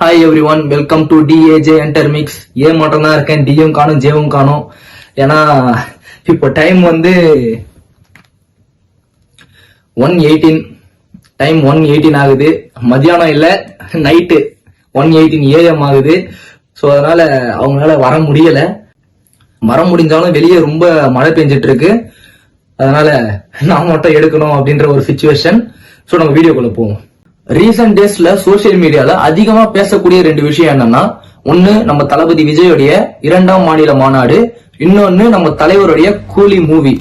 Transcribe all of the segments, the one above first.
Hi everyone, welcome to TAJ என்டர்மிக்ஸ். ஏ மட்டும் தான் இருக்கேன், டியும் காணும் ஜேவும் காணும். ஏன்னா இப்போ டைம் வந்து 1:18 டைம் 1:18 ஆகுது. மதியானம் இல்ல, நைட்டு 1:18 AM ஆகுது. ஸோ அதனால அவங்களால வர முடியல. வர முடிஞ்சாலும் வெளியே ரொம்ப மழை பெஞ்சிட்டு இருக்கு. அதனால நான் மட்டும் எடுக்கணும் அப்படின்ற ஒரு சிச்சுவேஷன். ஸோ நம்ம வீடியோக்குள்ள போவோம். ரீசன்ட் டேஸ்ல சோசியல் மீடியால அதிகமா பேசக்கூடிய ரெண்டு விஷயம் என்னன்னா, ஒன்னு நம்ம தளபதி விஜயோடைய 2ஆம் மாநில மாநாடு, இன்னொன்னு நம்ம தலைவருடைய கூலி மூவி.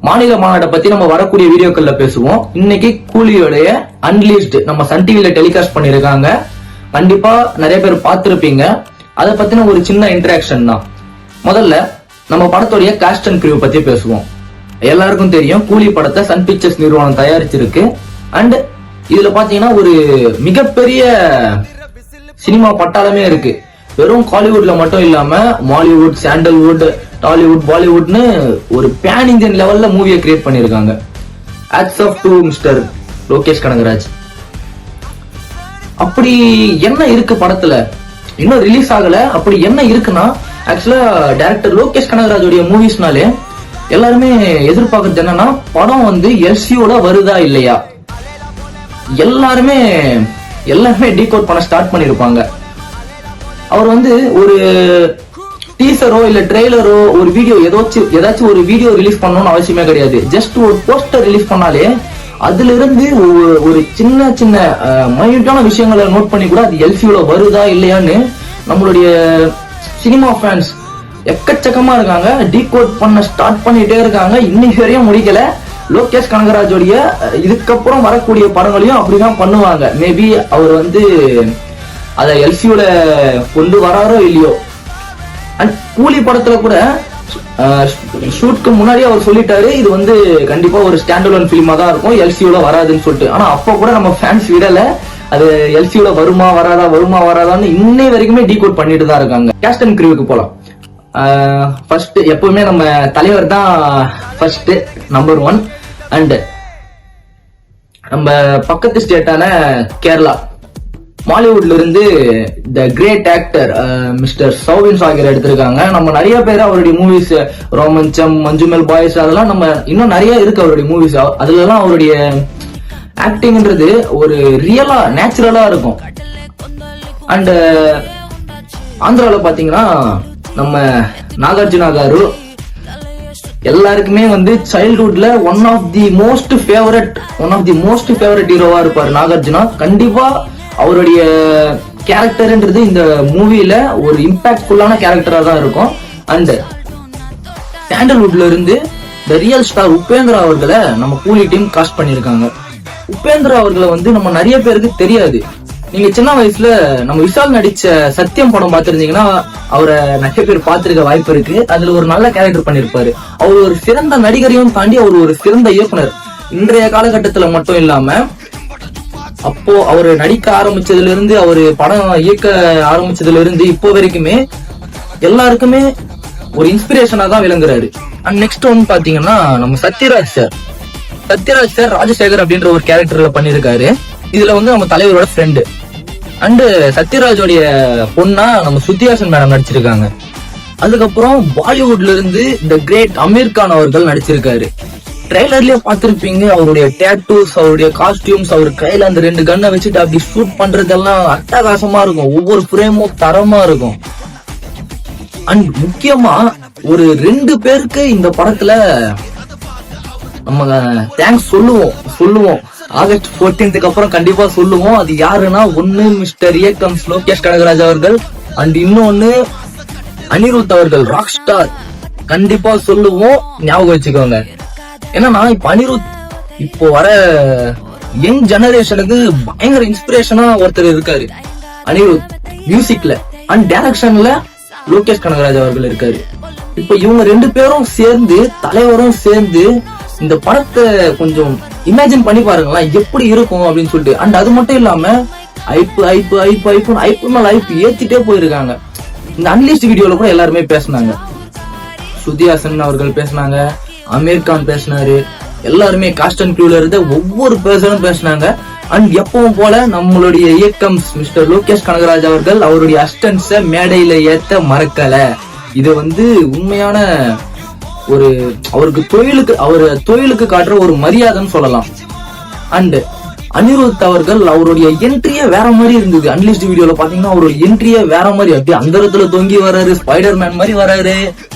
மாநில மாநாட்டை பத்தி நம்ம வரக்கூடிய வீடியோக்கள்ல பேசுவோம். இன்னைக்கு கூலியோடைய அன்லீஸ்ட் நம்ம சன் டிவில டெலிகாஸ்ட் பண்ணிருக்காங்க. கண்டிப்பா நிறைய பேர் பார்த்திருப்பீங்க. அதை பத்தின ஒரு சின்ன இன்டராக்ஷன் தான். முதல்ல நம்ம படத்துடைய காஸ்ட் அண்ட் கிரூ பத்தி பேசுவோம். எல்லாருக்கும் தெரியும், கூலி படத்தை சன் பிக்சர்ஸ் நிறுவனம் தயாரிச்சிருக்கு. அண்ட் இதுல பாத்தீங்கன்னா ஒரு மிகப்பெரிய சினிமா பட்டாளமே இருக்கு. வெறும் காலிவுட்ல மட்டும் இல்லாம மாலிவுட், சாண்டல்வுட், டாலிவுட், பாலிவுட்னு ஒரு பேன் இந்தியன் லெவல்ல மூவியை கிரியேட் பண்ணிருக்காங்க. Hats off to mister Lokesh Kanagaraj. அப்படி என்ன இருக்கு படத்துல? இன்னும் ரிலீஸ் ஆகல. அப்படி என்ன இருக்குன்னா, ஆக்சுவலா டைரக்டர் லோகேஷ் கனகராஜோடைய மூவிஸ்னாலே எல்லாருமே எதிர்பார்க்கறது என்னன்னா, படம் வந்து எல்சியோட வருதா இல்லையா. எல்லாருமே டீகோட் பண்ண ஸ்டார்ட் பண்ணிருப்பாங்க. அவர் வந்து ஒரு டீசரோ இல்ல ட்ரெய்லரோ ஒரு வீடியோ ஏதாச்சும் ஒரு வீடியோ ரிலீஸ் பண்ணணும்னு அவசியமே கிடையாது. ஜஸ்ட் ஒரு போஸ்டர் ரிலீஸ் பண்ணாலே அதுல இருந்து ஒரு சின்ன சின்ன மைன்யூட்டான விஷயங்களை நோட் பண்ணி கூட அது எல்சியோட வருதா இல்லையான்னு நம்மளுடைய சினிமா ஃபேன்ஸ் எக்கச்சக்கமா இருக்காங்க. டீகோட் பண்ண ஸ்டார்ட் பண்ணிட்டே இருக்காங்க. இன்னைக்கு வரையும் முடிக்கல. லோகேஷ் கனகராஜோடைய இதுக்கப்புறம் வரக்கூடிய படங்களையும் அப்படிதான் பண்ணுவாங்க. மேபி அவர் வந்து அத எல்சியோட கொண்டு வராரோ இல்லையோ. அண்ட் கூலி படத்துல கூட ஷூட்க்கு முன்னாடி அவர் சொல்லிட்டாரு, இது வந்து கண்டிப்பா ஒரு ஸ்டாண்டலோன் பிலிமா தான் இருக்கும், எல்சியோட வராதுன்னு சொல்லிட்டு. ஆனா அப்ப கூட நம்ம ஃபேன்ஸ் விடல. அது எல்சியோட வருமா வராதான்னு இன்னை வரைக்குமே டீகோட் பண்ணிட்டு தான் இருக்காங்க. கேஸ்ட் அண்ட் கிரூவுக்கு போலாம். ஃபர்ஸ்ட் எப்பவுமே நம்ம தலைவர் தான் ஃபர்ஸ்ட், நம்பர் 1. அண்ட் நம்ம பக்கத்து ஸ்டேட்டான கேரளா, மாலிவுட்ல இருந்து the great actor mister Soubin Sagar எடுத்திருக்காங்க. நம்ம நிறைய பேர் அவருடைய மூவிஸ், ரோமன்சம், மஞ்சுமெல் பாய்ஸ், அதெல்லாம் நம்ம இன்னும் நிறைய இருக்கு அவருடைய மூவிஸ். அதுல எல்லாம் அவருடைய ஆக்டிங்ன்றது ஒரு ரியலா நேச்சுரலா இருக்கும். அண்ட் ஆந்திரால பாத்தீங்கன்னா நம்ம நாகார்ஜுனா காரு எல்லாருக்குமே வந்து சைல்ட்ஹுட்ல one of the most favourite ஹீரோவா இருப்பாரு நாகார்ஜுனா. கண்டிப்பா அவருடைய கேரக்டர்ன்றது இந்த மூவில ஒரு இம்பாக்ட்ஃபுல்லான கேரக்டரா தான் இருக்கும். அண்ட் சாண்டல்வுட்ல இருந்து த ரியல் ஸ்டார் உபேந்திரா அவர்களை நம்ம கூலி டீம் காஸ்ட் பண்ணிருக்காங்க. உபேந்திரா அவர்களை வந்து நம்ம நிறைய பேருக்கு தெரியாது. நீங்க சின்ன வயசுல நம்ம விஷால் நடிச்ச சத்தியம் படம் பார்த்திருந்தீங்கன்னா அவரை நிறைய பேர் பார்த்திருக்க வாய்ப்பு இருக்கு. அதுல ஒரு நல்ல கேரக்டர் பண்ணிருப்பாரு. அவர் ஒரு சிறந்த நடிகரையும் தாண்டி அவர் ஒரு சிறந்த இயக்குனர். இன்றைய காலகட்டத்துல மட்டும் இல்லாம அப்போ அவரு நடிக்க ஆரம்பிச்சதுல இருந்து, அவரு படம் இயக்க ஆரம்பிச்சதுல இருந்து இப்போ வரைக்குமே எல்லாருக்குமே ஒரு இன்ஸ்பிரேஷனா தான் விளங்குறாரு. அண்ட் நெக்ஸ்ட் ஒன்னு பாத்தீங்கன்னா நம்ம சத்யராஜ் சார் ராஜசேகர் அப்படின்ற ஒரு கேரக்டர்ல பண்ணிருக்காரு. இதுல வந்து நம்ம தலைவரோட ஃப்ரெண்டு. அண்ட் சத்யராஜோடைய பொண்ணா நம்ம ஸ்ருதிஹாசன் மேடம் நடிச்சிருக்காங்க. அதுக்கப்புறம் பாலிவுட்ல இருந்து த கிரேட் அமீர் கான் அவர்கள் நடிச்சிருக்காரு. ட்ரெய்லர்லயே பார்த்திருப்பீங்க, அவருடைய டேட்டூஸ், அவருடைய காஸ்டியூம்ஸ், அவர் கையில அந்த 2 கன்னை வச்சுட்டு அப்படி ஷூட் பண்றதெல்லாம் அட்டகாசமா இருக்கும். ஒவ்வொரு ஃப்ரேமும் தரமா இருக்கும். அண்ட் முக்கியமா ஒரு 2 பேருக்கு இந்த படத்துல நம்ம தேங்க்ஸ் சொல்லுவோம். ஆகஸ்ட் 14th அப்புறம் கண்டிப்பா சொல்லுவோம். அது யாருன்னா, ஒன்னு மிஸ்டர் ஏகம்ஸ் லோகேஷ் கனகராஜ் அவர்கள், அண்ட் இன்னொன்னு அனிருத் அவர்கள், ராக் ஸ்டார். கண்டிப்பா சொல்லுவோம், ஞாபகம் வச்சுக்கோங்க. ஏன்னா இப்ப அனிருத் இப்போ வர யங் ஜெனரேஷனுக்கு பயங்கர இன்ஸ்பிரேஷனா ஒருத்தர் இருக்காரு. அனிருத் மியூசிக்ல அண்ட் டைரக்ஷன்ல லோகேஷ் கனகராஜ் அவர்கள் இருக்காரு. இப்ப இவங்க 2 பேரும் சேர்ந்து, தலைவரும் சேர்ந்து இந்த படத்தை கொஞ்சம் இமேஜின் பண்ணி பாருங்களா எப்படி இருக்கும் அப்படின்னு சொல்லிட்டு. அண்ட் அது மட்டும் இல்லாம ஐப்பு மேல ஐப்பு ஏத்திட்டே போயிருக்காங்க. இந்த அன்லிஸ்ட் வீடியோல கூட எல்லாருமே பேசினாங்க. ஸ்ருதிஹாசன் அவர்கள் பேசினாங்க, அமீர் கான் பேசினாரு, எல்லாருமே காஸ்ட் அண்ட் கிரூல இருந்த ஒவ்வொரு பர்சனும் பேசினாங்க. அண்ட் எப்பவும் போல நம்மளுடைய இயக்கம் மிஸ்டர் லோகேஷ் கனகராஜ் அவர்கள் அவருடைய அசிஸ்டன்ஸ மேடையில ஏத்த மறக்கல. இது வந்து உண்மையான ஒரு அவருக்கு தொழிலுக்கு காட்டுற ஒரு மரியாதைன்னு சொல்லலாம். அண்ட் அனிருத் அவர்கள் அவருடைய என்ட்ரியே வேற மாதிரி இருந்தது. அன்லிஸ்ட் வீடியோல பாத்தீங்கன்னா அவருடைய என்ட்ரியே வேற மாதிரி, அப்படியே அந்த இடத்துல தொங்கி வராரு, ஸ்பைடர் மேன் மாதிரி வராரு.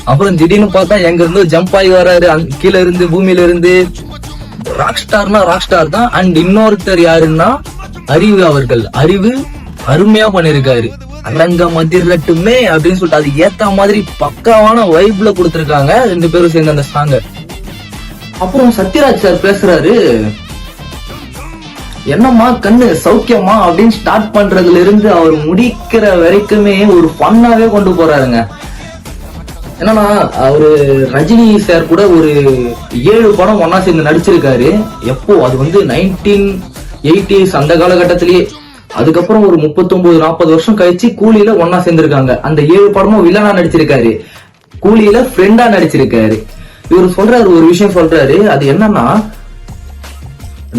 அப்புறம் திடீர்னு பார்த்தா எங்க இருந்து ஜம்ப் ஆகி வராரு, கீழே இருந்து பூமியில இருந்து. ராக் ஸ்டார் தான். அண்ட் இன்னொருத்தர் யாருன்னா அறிவு அவர்கள். அறிவு அருமையா பண்ணிருக்காரு. அலங்க மதிரட்டுமே அப்படின்னு சொல்லிட்டு அது ஏத்த மாதிரி பக்காவான வைப்ல கொடுத்திருக்காங்க ரெண்டு பேரும் சேர்ந்து அந்த சாங்க. அப்புறம் சத்யராஜ் சார் பேசுறாரு, என்னம்மா கண்ணு சௌக்கியமா அப்படின்னு ஸ்டார்ட் பண்றதுல இருந்து அவர் முடிக்கிற வரைக்குமே ஒரு ஃபன்னாவே கொண்டு போறாருங்க. என்னன்னா அவரு ரஜினி சார் கூட ஒரு 7 படம் ஒன்னா சேர்ந்து நடிச்சிருக்காரு. எப்போ அது வந்து 1980s அந்த காலகட்டத்திலேயே. அதுக்கப்புறம் ஒரு 39-40 வருஷம் கழிச்சு கூலியில ஒன்னா சேர்ந்திருக்காங்க. அந்த 7 படமும் வில்லனா நடிச்சிருக்காரு, கூலியில ஃப்ரெண்டா நடிச்சிருக்காரு. இவர் சொல்றாரு ஒரு விஷயம் சொல்றாரு, அது என்னன்னா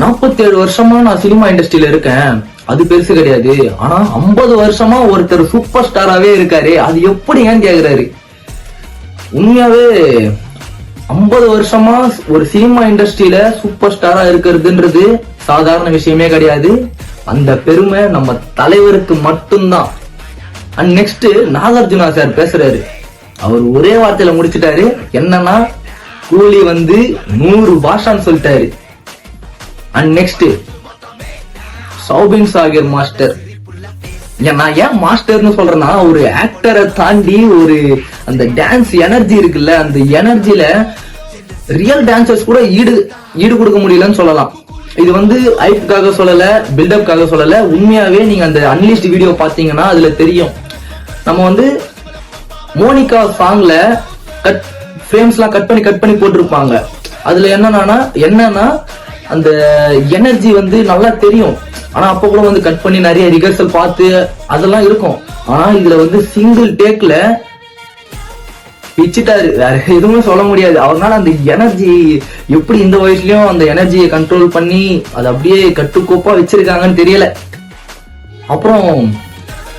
47 வருஷமா நான் சினிமா இண்டஸ்ட்ரியில இருக்கேன், அது பெருசு கிடையாது. ஆனா 50 வருஷமா ஒருத்தர் சூப்பர் ஸ்டாராவே இருக்காரு, அது எப்படி ஏன் கேக்குறாரு. உண்மையாவே 50 வருஷமா ஒரு சினிமா இண்டஸ்ட்ரியில சூப்பர் ஸ்டாரா இருக்கிறதுன்றது சாதாரண விஷயமே கிடையாது. அந்த பெருமை நம்ம தலைவருக்கு மட்டும்தான். அண்ட் நெக்ஸ்ட் நாகார்ஜுனா சார் பேசுறாரு. அவர் ஒரே வார்த்தையில முடிச்சிட்டாரு, என்னன்னா கூலி வந்து 100 பாஷான்னு சொல்லிட்டாரு. And next Soubin Sagar master. நான் ஏன் மாஸ்டர்னு சொல்றேன்னா, ஒரு ஆக்டரை தாண்டி ஒரு அந்த டான்ஸ் எனர்ஜி இருக்குல்ல, அந்த எனர்ஜில ரியல் டான்சர்ஸ் கூட ஈடு கொடுக்க முடியலன்னு சொல்லலாம். இது வந்து ஐப்புக்காக சொல்லல, பில்டப்காக சொல்லல. உண்மையாவே நீங்க அந்த அன்லிஸ்ட் வீடியோ பாத்தீங்கன்னா அதுல தெரியும். நம்ம வந்து மோனிகா சாங்ல ஃப்ரேம்ஸ்லாம் கட் பண்ணி போட்டிருப்பாங்க. அதுல என்னன்னா அந்த எனர்ஜி வந்து நல்லா தெரியும். ஆனா அப்ப கூட வந்து கட் பண்ணி நிறைய ரிஹர்சல் பார்த்து அதெல்லாம் இருக்கும். ஆனா இதுல வந்து சிங்கிள் டேக்ல பிச்சிட்டாரு, வேற எதுவுமே சொல்ல முடியாது. அவனால அந்த எனர்ஜி எப்படி இந்த வயசுலயும் அந்த எனர்ஜியை கண்ட்ரோல் பண்ணி அதை அப்படியே கட்டுக்கோப்பா வச்சிருக்காங்கன்னு தெரியல. அப்புறம்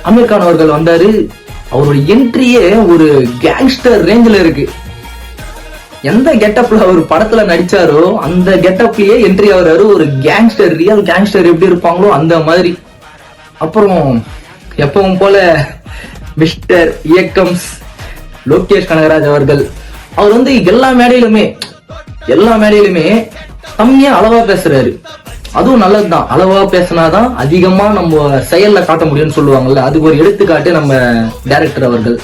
அமீர் கான் அவர்கள் வந்தாரு. அவரோட என்ட்ரியே ஒரு கேங்ஸ்டர் ரேஞ்சில இருக்கு. எந்த கெட்டப்ல அவர் படத்துல நடிச்சாரோ அந்த கெட்டப்லயே என்ட்ரி ஆகுறாரு. ஒரு கேங்ஸ்டர், ரியல் கேங்ஸ்டர் எப்படி இருப்பாங்களோ அந்த மாதிரி. அப்புறம் எப்பவும் போல மிஸ்டர் இயக்கம் லோகேஷ் கனகராஜ் அவர்கள், அவர் வந்து எல்லா மேடையிலுமே கம்மியா அளவா பேசுறாரு. அதுவும் நல்லதுதான். அளவா பேசினாதான் அதிகமா நம்ம செயல்ல காட்ட முடியும்னு சொல்லுவாங்கல்ல, அதுக்கு ஒரு எடுத்துக்காட்டு நம்ம டைரக்டர் அவர்கள்.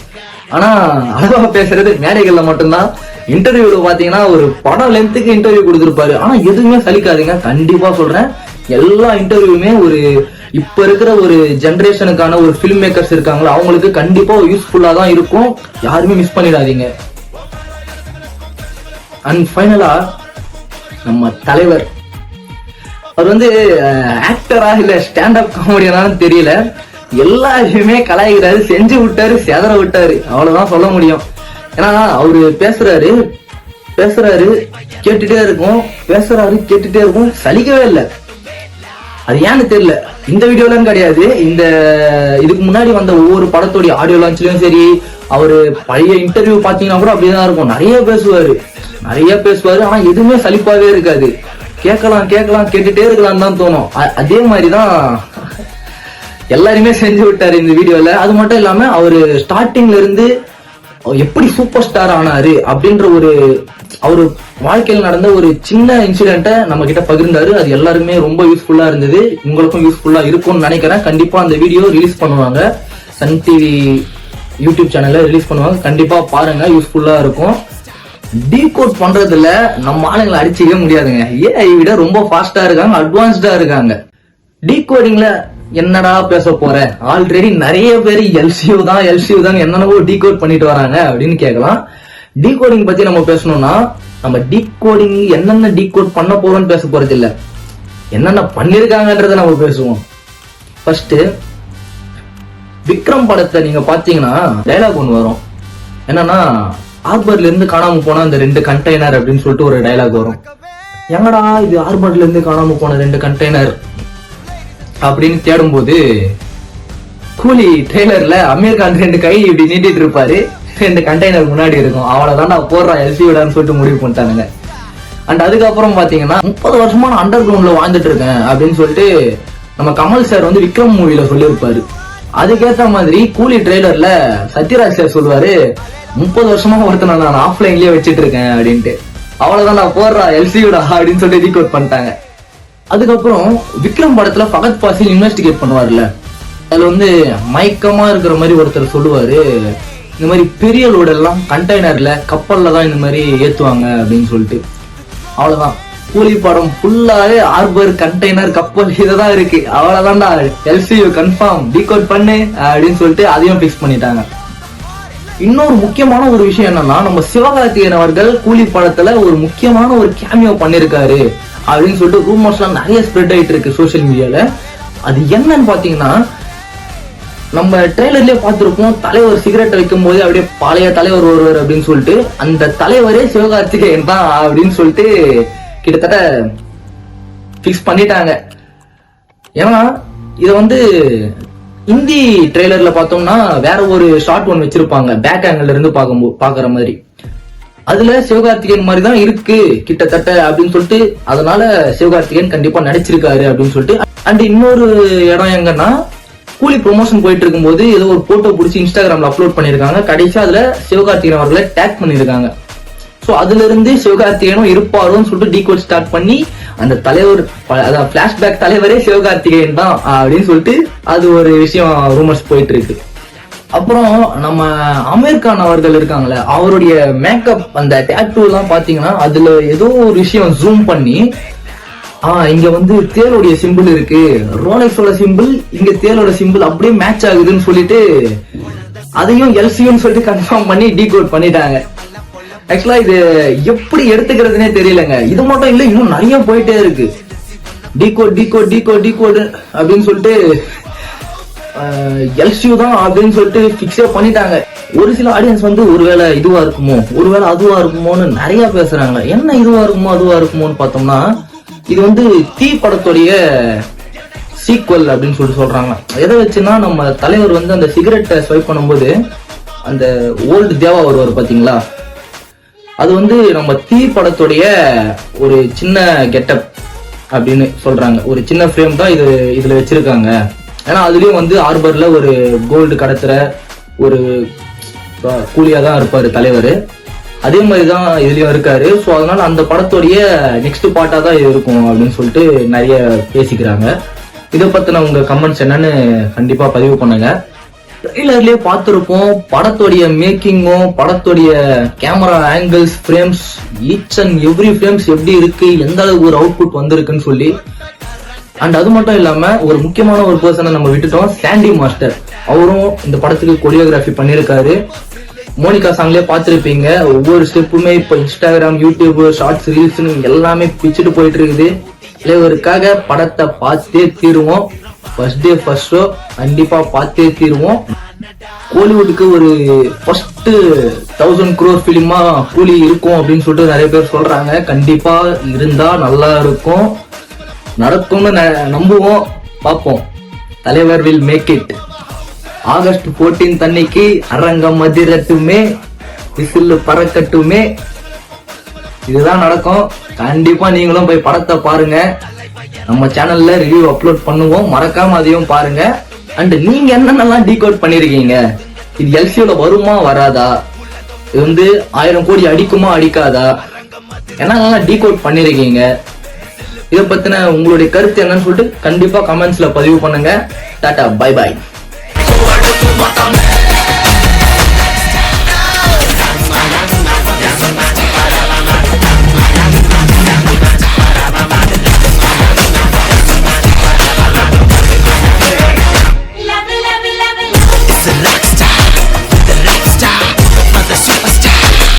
ஆனா அளவா பேசுறது மேடைகள்ல மட்டும்தான். இன்டர்வியூல பாத்தீங்கன்னா ஒரு படம் லென்த்துக்கு இன்டர்வியூ கொடுத்திருப்பாரு. ஆனா எதுவுமே சலிக்காதீங்க, கண்டிப்பா சொல்றேன். எல்லா இன்டர்வியூமே ஒரு இப்ப இருக்கிற ஒரு ஜெனரேஷனுக்கான ஒரு ஃபில்ம் மேக்கர்ஸ் இருக்காங்களா, அவங்களுக்கு கண்டிப்பா யூஸ்ஃபுல்லா தான் இருக்கும். யாருமே மிஸ் பண்ணிடாதீங்க. அண்ட் ஃபைனலா நம்ம தலைவர், அவர் வந்து ஆக்டரா இல்ல ஸ்டாண்ட் அப் காமெடியனான்னு தெரியல, எல்லாருமே கலாய்க்கிறாரு, செஞ்சு விட்டாரு, செதற விட்டாரு, அவ்வளவுதான் சொல்ல முடியும். ஏன்னா அவரு பேசுறாரு கேட்டுட்டே இருக்கும், சலிக்கவே இல்லை. அது ஏன்னு தெரியல. இந்த வீடியோலாம் கிடையாது, இதுக்கு முன்னாடி வந்த ஒவ்வொரு படத்தோடைய ஆடியோ லான்ச்லயும் சரி, அவரு பழைய இன்டர்வியூ பாத்தீங்கன்னா கூட அப்படிதான் இருக்கும். நிறைய பேசுவாரு. ஆனா எதுவுமே சலிப்பாவே இருக்காது. கேட்கலாம் கேட்டுட்டே இருக்கலாம் தான் தோணும். அதே மாதிரிதான் எல்லாருமே செஞ்சு விட்டாரு இந்த வீடியோல. அது மட்டும் இல்லாம அவரு ஸ்டார்டிங்ல இருந்து எப்படி சூப்பர் ஸ்டார் ஆனாரு அப்படின்ற அவரு வாழ்க்கையில் நடந்த ஒரு சின்ன இன்சிடென்ட்டை நம்ம கிட்ட பகிர்ந்தாரு. அது எல்லாருமே ரொம்ப யூஸ்ஃபுல்லா இருந்தது. உங்களுக்கும் யூஸ்ஃபுல்லா இருக்கும்னு நினைக்கிறேன். கண்டிப்பா அந்த வீடியோ ரிலீஸ் பண்ணுவாங்க, சன் டிவி யூடியூப் சேனல்ல ரிலீஸ் பண்ணுவாங்க. கண்டிப்பா பாருங்க, யூஸ்ஃபுல்லா இருக்கும். டீகோட் பண்றதுல நம்ம ஆளுங்களை அடிச்சிக்கவே முடியாதுங்க. ஏஐ விட ரொம்ப ஃபாஸ்டா இருக்காங்க, அட்வான்ஸ்டா இருக்காங்க. டீகோடிங்ல என்னடா பேச போற, ஆல்ரெடி நிறைய பேர் எல்சியூ தான் என்னென்னவோ டீகோட் பண்ணிட்டு வராங்க அப்படின்னு கேட்கலாம். டீகோடிங் பத்தி நம்ம பேசணும்னா, நம்ம டீகோடிங் என்னென்ன டீகோட் பண்ண போறோம்னு பேச போறது இல்ல, என்னென்ன பண்ணிருக்காங்கன்றத நம்ம பேசுவோம். ஃபர்ஸ்ட் விக்ரம் படத்தை நீங்க பாத்தீங்கன்னா டைலாக் ஒண்ணு வரும். என்னன்னா, ஆர்பர்ல இருந்து காணாம போன அந்த 2 கண்டெய்னர் அப்படின்னு சொல்லிட்டு ஒரு டைலாக் வரும். எங்கடா இது ஆர்பர்ல இருந்து காணாம போன 2 கண்டெய்னர் அப்படின்னு தேடும்போது கூலி ட்ரெய்லர்ல அமீர் கான் 2 கை இப்படி நீட்டிட்டு இருப்பாரு, 2 கண்டெய்னர் முன்னாடி இருக்கும். அவ்வளவுதான் நான் போடுறான் எல்சியோடான்னு சொல்லிட்டு முடிவு பண்ணிட்டானுங்க. அண்ட் அதுக்கப்புறம் பாத்தீங்கன்னா 30 வருஷமா நான் அண்டர் கிரவுண்ட்ல வாழ்ந்துட்டு இருக்கேன் அப்படின்னு சொல்லிட்டு நம்ம கமல் சார் வந்து விக்ரம் மூவில சொல்லியிருப்பாரு. அதுக்கேற்ற மாதிரி கூலி ட்ரெய்லர்ல சத்யராஜ் சார் சொல்லுவாரு, 30 வருஷமா ஒருத்தனை நான் ஆஃப்லைன்லயே வச்சிட்டு இருக்கேன் அப்படின்ட்டு. அவ்வளவுதான் நான் போடுறா எல்சியோடா அப்படின்னு சொல்லிட்டு ரீகோட் பண்ணிட்டாங்க. அதுக்கப்புறம் விக்ரம் படத்துல ஃபகத் ஃபாசில் இன்வெஸ்டிகேட் பண்ணுவார்ல, அதுல வந்து மயக்கமா இருக்கிற மாதிரி ஒருத்தர் சொல்லுவாரு, இந்த மாதிரி பெரிய லோடு எல்லாம் கண்டெய்னர்ல கப்பல்ல தான் இந்த மாதிரி ஏத்துவாங்க அப்படின்னு சொல்லிட்டு. அவ்வளவுதான், கூலி படம் ஃபுல்லாவே ஆர்பர் கண்டெய்னர் கப்பல் இததான் இருக்கு. அவ்வளவுதான்டா எல்சியூ கன்ஃபார்ம் டீகோட் பண்ணு அப்படின்னு சொல்லிட்டு அதையும் பிக்ஸ் பண்ணிட்டாங்க. இன்னொரு முக்கியமான ஒரு விஷயம் என்னன்னா, நம்ம சிவகார்த்திகேயன் அவர்கள் கூலி படத்துல ஒரு முக்கியமான ஒரு கேமியோ பண்ணிருக்காரு அப்படின்னு சொல்லிட்டு ரூமர்ஸ் எல்லாம் நிறைய ஸ்ப்ரெட் ஆயிட்டு இருக்கு சோசியல் மீடியால. அது என்னன்னு பாத்தீங்கன்னா, நம்ம ட்ரெய்லர்லயே பார்த்திருப்போம், தலைவர் சிகரெட் வைக்கும் போது அப்படியே பழைய தலைவர் ஒருவர் அப்படின்னு சொல்லிட்டு, அந்த தலைவரே சிவகார்த்திகேயன் தான் அப்படின்னு சொல்லிட்டு கிட்டத்தட்ட பிக்ஸ் பண்ணிட்டாங்க. ஏன்னா இத வந்து ஹிந்தி ட்ரெய்லர்ல பார்த்தோம்னா வேற ஒரு ஷார்ட் ஒன் வச்சிருப்பாங்க, பேக் ஆங்கிள் இருந்து பாக்குற மாதிரி. அதுல சிவகார்த்திகேயன் மாதிரி தான் இருக்கு கிட்டத்தட்ட அப்படின்னு சொல்லிட்டு, அதனால சிவகார்த்திகேயன் கண்டிப்பா நடிச்சிருக்காரு அப்படின்னு சொல்லிட்டு. அண்ட் இன்னொரு இடம் எங்கன்னா, கூலி ப்ரொமோஷன் போயிட்டு இருக்கும் போது ஏதோ ஒரு போட்டோ பிடிச்சி இன்ஸ்டாகிராம்ல அப்லோட் பண்ணிருக்காங்க. கடைசியா அதுல சிவகார்த்திகேயன் அவர்களை டேக் பண்ணிருக்காங்க. சோ அதுல இருந்து சிவகார்த்திகேயனும் இருப்பாரோன்னு சொல்லிட்டு டீகோட் ஸ்டார்ட் பண்ணி, அந்த தலைவர் அதான் பிளாஷ்பேக் தலைவரே சிவகார்த்திகேயன் தான் அப்படின்னு சொல்லிட்டு அது ஒரு விஷயம் ரூமர்ஸ் போயிட்டு இருக்கு. அப்புறம் நம்ம அமீர் கான் அவர்கள் இருக்காங்களே, அவருடைய மேக்கப் அந்த டேட்டூ எல்லாம் பாத்தீங்கன்னா அதுல ஏதோ ஒரு விஷயம் ஜூம் பண்ணி, இங்க வந்து தேலோடைய சிம்பிள் இருக்கு, ரோலெக்ஸோட சிம்பிள் இங்க தேலோட சிம்பிள் அப்படியே மேட்ச் ஆகுதுன்னு சொல்லிட்டு அதையும் எல்சின்னு சொல்லிட்டு கன்ஃபார்ம் பண்ணி டீகோட் பண்ணிட்டாங்க. ஆக்சுவலா இது எப்படி எடுத்துக்கிறதுனே தெரியலங்க. இது மட்டும் இல்ல, இன்னும் நிறைய போயிட்டே இருக்கு. டீகோட் டீகோட் டீகோட் டீகோட் அப்படின்னு சொல்லிட்டு எல்சியூ தான் அப்படின்னு சொல்லிட்டு பிக்ஸே பண்ணிட்டாங்க. ஒரு சில ஆடியன்ஸ் வந்து ஒருவேளை இதுவா இருக்குமோ ஒருவேளை அதுவா இருக்குமோன்னு நிறைய பேசுறாங்க. என்ன இதுவா இருக்குமோ அதுவா இருக்குமோன்னு பார்த்தோம்னா, இது வந்து தீ படத்துடைய சீக்வல் அப்படின்னு சொல்லிட்டு சொல்றாங்க. எதை வச்சுன்னா, நம்ம தலைவர் வந்து அந்த சிகரெட்டை ஸ்வைப் பண்ணும்போது அந்த ஓல்டு தேவா வருவார் பாத்தீங்களா, அது வந்து நம்ம தீ படத்துடைய ஒரு சின்ன கெட்டப் அப்படின்னு சொல்றாங்க. ஒரு சின்ன ஃப்ரேம் தான் இதுல வச்சிருக்காங்க. ஏன்னா அதுலயும் வந்து ஆர்பர்ல ஒரு கோல்டு கடத்துற ஒரு கூலியா தான் இருப்பாரு தலைவர், அதே மாதிரிதான் இதுலயும் இருக்காரு. ஸோ அதனால அந்த படத்துடைய நெக்ஸ்ட் பார்ட்டா தான் இது இருக்கும் அப்படின்னு சொல்லிட்டு நிறைய பேசிக்கிறாங்க. இதை பத்தின உங்க கமெண்ட்ஸ் என்னன்னு கண்டிப்பா பதிவு பண்ணுங்க. ட்ரெய்லர்லயே பார்த்திருப்போம் படத்துடைய மேக்கிங்கும் படத்துடைய camera angles, frames, each and every frames எப்படி இருக்கு, எந்த அளவுக்கு ஒரு அவுட்புட் வந்திருக்குன்னு சொல்லி. அண்ட் அது மட்டும் இல்லாம ஒரு முக்கியமான ஒரு பர்சனை நம்ம விட்டுட்டோம், சாண்டி மாஸ்டர். அவரும் இந்த படத்துக்கு கொரியோகிராஃபி பண்ணிருக்காரு. மோனிகா சாங்லயே பார்த்திருப்பீங்க, ஒவ்வொரு ஸ்டெப்புமே இப்ப இன்ஸ்டாகிராம், யூடியூப், ஷார்ட்ஸ், ரீல்ஸ்னு எல்லாமே பிச்சுட்டு போயிட்டு இருக்குது. இவருக்காக படத்தை பார்த்தே தீருவோம். ஃபர்ஸ்ட் டே ஃபர்ஸ்ட் ஷோ கண்டிப்பா பார்த்தே தீருவோம். கோலிவுட்டுக்கு ஒரு ஃபர்ஸ்ட் 1000 crore பிலிமா கூலி இருக்கும் அப்படின்னு சொல்லிட்டு நிறைய பேர் சொல்றாங்க. கண்டிப்பா இருந்தா நல்லா இருக்கும், நடக்கும்னு நம்புவோம், பார்ப்போம். தலைவர் வில் மேக் இட். ஆகஸ்ட் 14 அன்னைக்கு அரங்கம் மதிரட்டுமே, விசில் பறக்கட்டுமே, இதுதான் நடக்கும். கண்டிப்பா நீங்களும் போய் படத்தை பாருங்க. நம்ம சேனல்ல ரிவ்யூ அப்லோட் பண்ணுவோம், மறக்காம அதையும் பாருங்க. அண்ட் நீங்க என்னென்னலாம் டீகோட் பண்ணிருக்கீங்க, இது எல்சியோல வருமா வராதா, இது வந்து 1000 கோடி அடிக்குமா அடிக்காதா, என்னென்னலாம் டீகோட் பண்ணிருக்கீங்க, இதை பத்தின உங்களுடைய கருத்து என்னன்னு சொல்லிட்டு கண்டிப்பா கமெண்ட்ஸ்ல பதிவு பண்ணுங்க. Tata, bye bye.